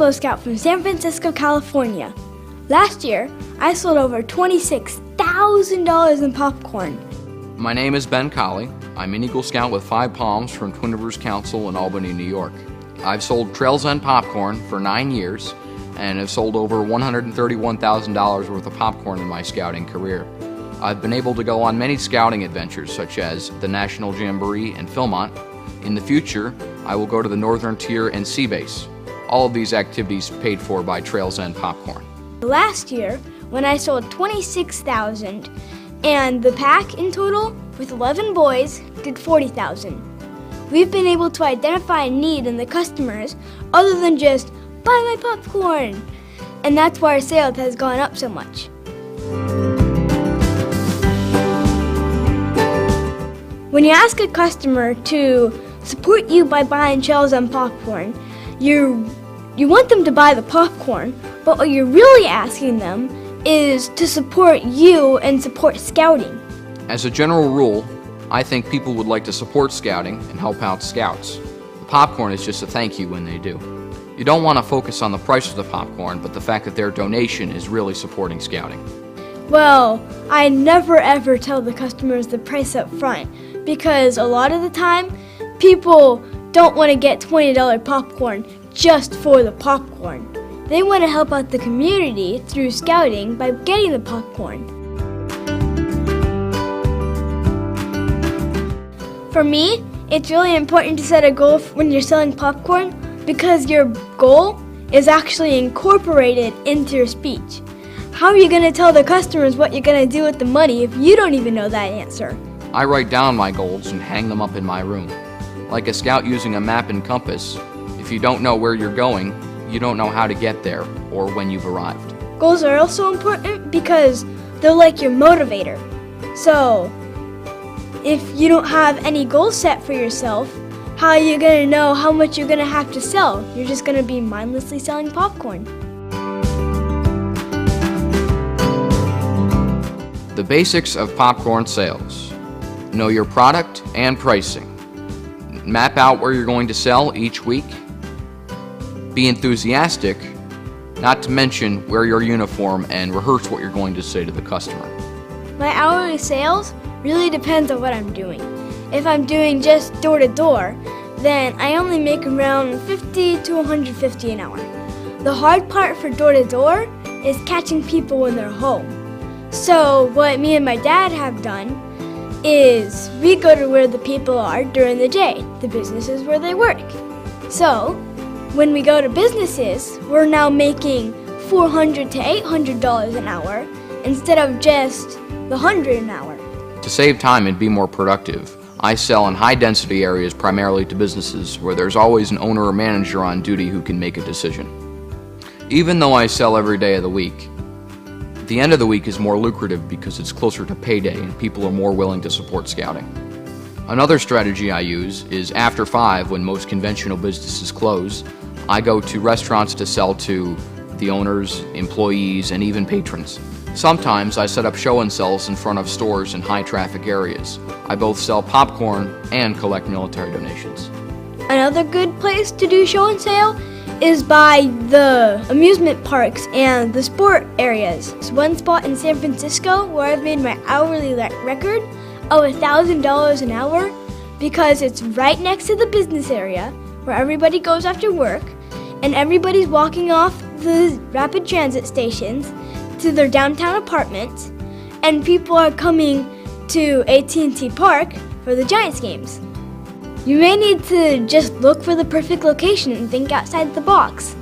Fellow Scout from San Francisco, California. Last year, I sold over $26,000 in popcorn. My name is Ben Colley. I'm an Eagle Scout with 5 Palms from Twin Rivers Council in Albany, New York. I've sold Trails End popcorn for 9 years and have sold over $131,000 worth of popcorn in my scouting career. I've been able to go on many scouting adventures such as the National Jamboree in Philmont. In the future, I will go to the Northern Tier and Sea Base. All of these activities paid for by Trails End popcorn. Last year, when I sold $26,000, and the pack in total, with 11 boys, did $40,000. We've been able to identify a need in the customers other than just, buy my popcorn! And that's why our sales has gone up so much. When you ask a customer to support you by buying Trails End popcorn, you want them to buy the popcorn, but what you're really asking them is to support you and support scouting. As a general rule, I think people would like to support scouting and help out scouts. The popcorn is just a thank you when they do. You don't want to focus on the price of the popcorn, but the fact that their donation is really supporting scouting. Well, I never ever tell the customers the price up front because a lot of the time, people don't want to get $20 popcorn just for the popcorn. They want to help out the community through scouting by getting the popcorn. For me, it's really important to set a goal when you're selling popcorn because your goal is actually incorporated into your speech. How are you going to tell the customers what you're going to do with the money if you don't even know that answer? I write down my goals and hang them up in my room. Like a scout using a map and compass, if you don't know where you're going, you don't know how to get there or when you've arrived. Goals are also important because they're like your motivator. So, if you don't have any goals set for yourself, how are you going to know how much you're going to have to sell? You're just going to be mindlessly selling popcorn. The basics of popcorn sales. Know your product and pricing. Map out where you're going to sell each week. Be enthusiastic, not to mention wear your uniform and rehearse what you're going to say to the customer. My hourly sales really depends on what I'm doing. If I'm doing just door-to-door, then I only make around $50 to $150 an hour. The hard part for door-to-door is catching people when they're home. So what me and my dad have done is we go to where the people are during the day, the businesses where they work. So when we go to businesses, we're now making $400 to $800 an hour instead of just the $100 an hour. To save time and be more productive, I sell in high-density areas primarily to businesses where there's always an owner or manager on duty who can make a decision. Even though I sell every day of the week, the end of the week is more lucrative because it's closer to payday and people are more willing to support scouting. Another strategy I use is after 5, when most conventional businesses close, I go to restaurants to sell to the owners, employees, and even patrons. Sometimes I set up show and sells in front of stores in high traffic areas. I both sell popcorn and collect military donations. Another good place to do show and sale is by the amusement parks and the sport areas. There's one spot in San Francisco where I've made my hourly record of $1,000 an hour because it's right next to the business area where everybody goes after work and everybody's walking off the rapid transit stations to their downtown apartments, and people are coming to AT&T Park for the Giants games. You may need to just look for the perfect location and think outside the box.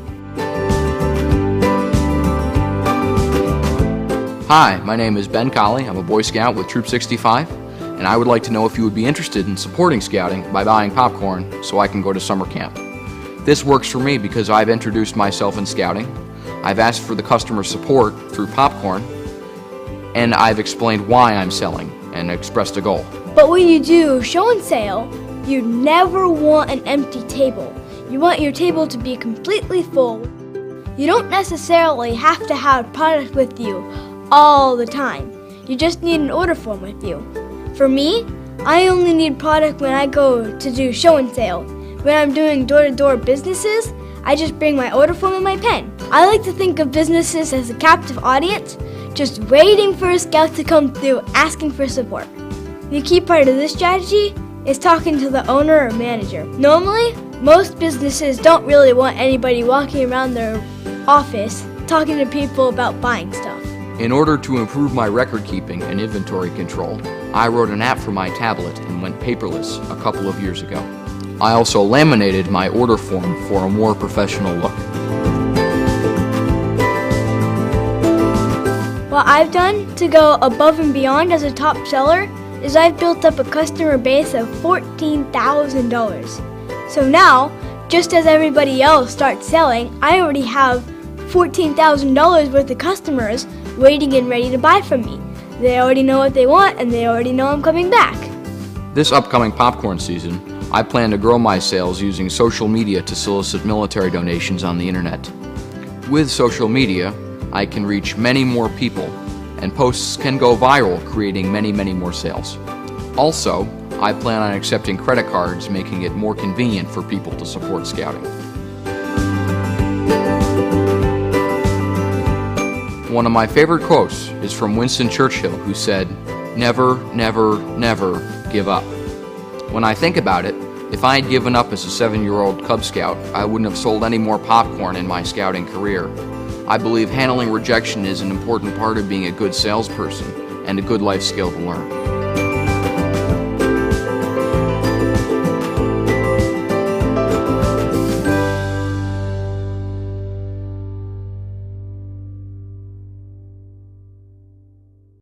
Hi, my name is Ben Colley. I'm a Boy Scout with Troop 65, and I would like to know if you would be interested in supporting scouting by buying popcorn so I can go to summer camp. This works for me because I've introduced myself in scouting, I've asked for the customer support through popcorn, and I've explained why I'm selling and expressed a goal. But when you do show and sale, you never want an empty table. You want your table to be completely full. You don't necessarily have to have product with you all the time. You just need an order form with you. For me, I only need product when I go to do show and sale. When I'm doing door-to-door businesses, I just bring my order form and my pen. I like to think of businesses as a captive audience, just waiting for a scout to come through asking for support. The key part of this strategy is talking to the owner or manager. Normally, most businesses don't really want anybody walking around their office talking to people about buying stuff. In order to improve my record keeping and inventory control, I wrote an app for my tablet and went paperless a couple of years ago. I also laminated my order form for a more professional look. What I've done to go above and beyond as a top seller is I've built up a customer base of $14,000. So now, just as everybody else starts selling, I already have $14,000 worth of customers waiting and ready to buy from me. They already know what they want and they already know I'm coming back. This upcoming popcorn season, I plan to grow my sales using social media to solicit military donations on the internet. With social media, I can reach many more people, and posts can go viral, creating many more sales. Also, I plan on accepting credit cards, making it more convenient for people to support Scouting. One of my favorite quotes is from Winston Churchill, who said, "Never, never, never give up." When I think about it, if I had given up as a 7-year-old Cub Scout, I wouldn't have sold any more popcorn in my scouting career. I believe handling rejection is an important part of being a good salesperson and a good life skill to learn.